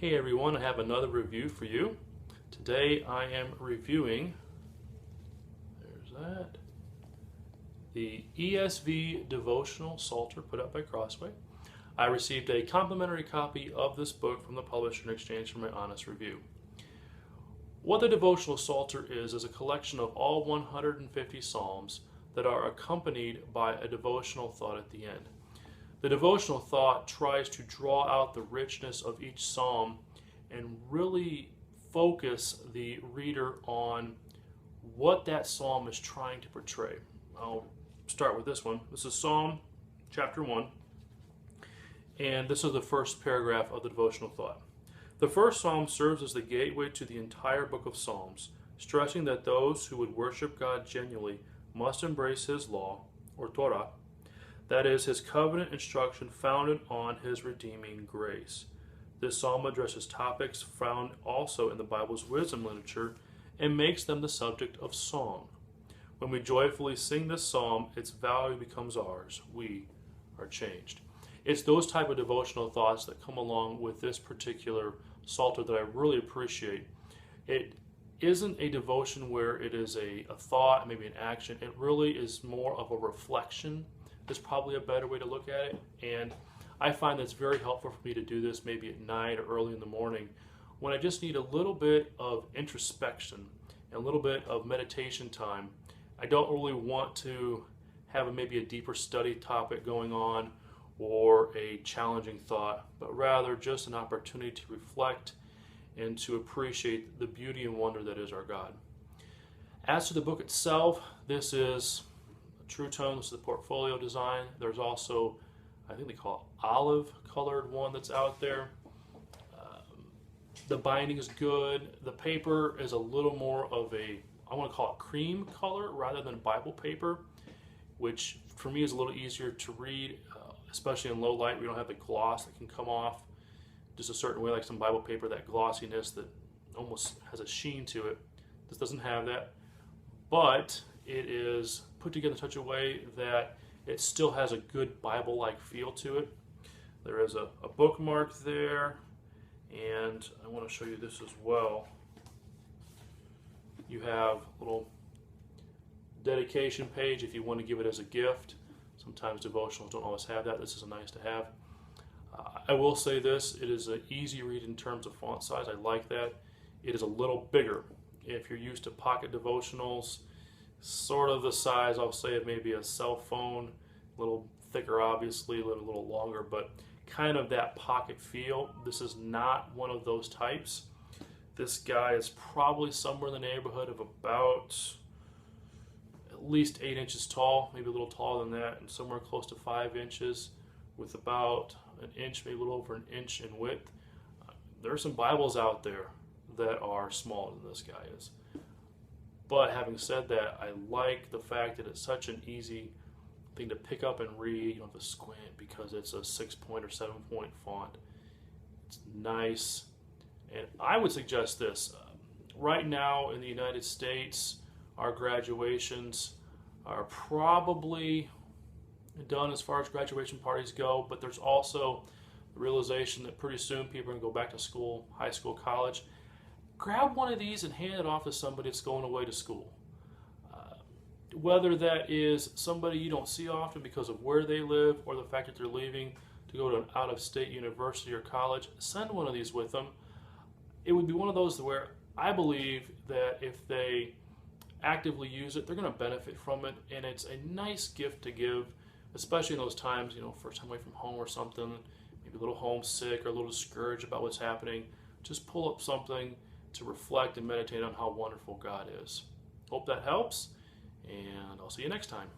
Hey everyone, I have another review for you. Today I am reviewing, the ESV Devotional Psalter put out by Crossway. I received a complimentary copy of this book from the publisher in exchange for my honest review. What the Devotional Psalter is a collection of all 150 Psalms that are accompanied by a devotional thought at the end. The devotional thought tries to draw out the richness of each psalm and really focus the reader on what that psalm is trying to portray. I'll start with this one. This is Psalm chapter 1, and this is the first paragraph of the devotional thought. The first psalm serves as the gateway to the entire book of Psalms, stressing that those who would worship God genuinely must embrace His law, or Torah, that is, His covenant instruction founded on His redeeming grace. This psalm addresses topics found also in the Bible's wisdom literature and makes them the subject of song. When we joyfully sing this psalm, its value becomes ours. We are changed. It's those type of devotional thoughts that come along with this particular psalter that I really appreciate. It isn't a devotion where it is a thought, maybe an action. It really is more of a reflection. Is probably a better way to look at it, and I find that's very helpful for me to do this maybe at night or early in the morning when I just need a little bit of introspection and a little bit of meditation time. I don't really want to have maybe a deeper study topic going on or a challenging thought, but rather just an opportunity to reflect and to appreciate the beauty and wonder that is our God. As to the book itself, this is True Tone. This is the portfolio design. There's also, I think they call it olive colored one that's out there. The binding is good. The paper is a little more of a, I want to call it cream color rather than Bible paper, which for me is a little easier to read, especially in low light. We don't have the gloss that can come off just a certain way, like some Bible paper, that glossiness that almost has a sheen to it. This doesn't have that, but it is put together in such a way that it still has a good Bible-like feel to it. There is a bookmark there, and I want to show you this as well. You have a little dedication page if you want to give it as a gift. Sometimes devotionals don't always have that. This is nice to have. I will say this, it is an easy read in terms of font size. I like that. It is a little bigger. If you're used to pocket devotionals, sort of the size, I'll say, of maybe a cell phone, a little thicker obviously, a little longer, but kind of that pocket feel. This is not one of those types. This guy is probably somewhere in the neighborhood of about at least 8 inches tall, maybe a little taller than that, and somewhere close to 5 inches with about an inch, maybe a little over an inch in width. There are some Bibles out there that are smaller than this guy is. But having said that, I like the fact that it's such an easy thing to pick up and read. You don't have to squint because it's a 6-point or 7-point font. It's nice. And I would suggest this. Right now in the United States, our graduations are probably done as far as graduation parties go, but there's also the realization that pretty soon people are going to go back to school, high school, college. Grab one of these and hand it off to somebody that's going away to school. Whether that is somebody you don't see often because of where they live or the fact that they're leaving to go to an out-of-state university or college, send one of these with them. It would be one of those where I believe that if they actively use it, they're going to benefit from it, and it's a nice gift to give, especially in those times, first time away from home or something, maybe a little homesick or a little discouraged about what's happening. Just pull up something to reflect and meditate on how wonderful God is. Hope that helps, and I'll see you next time.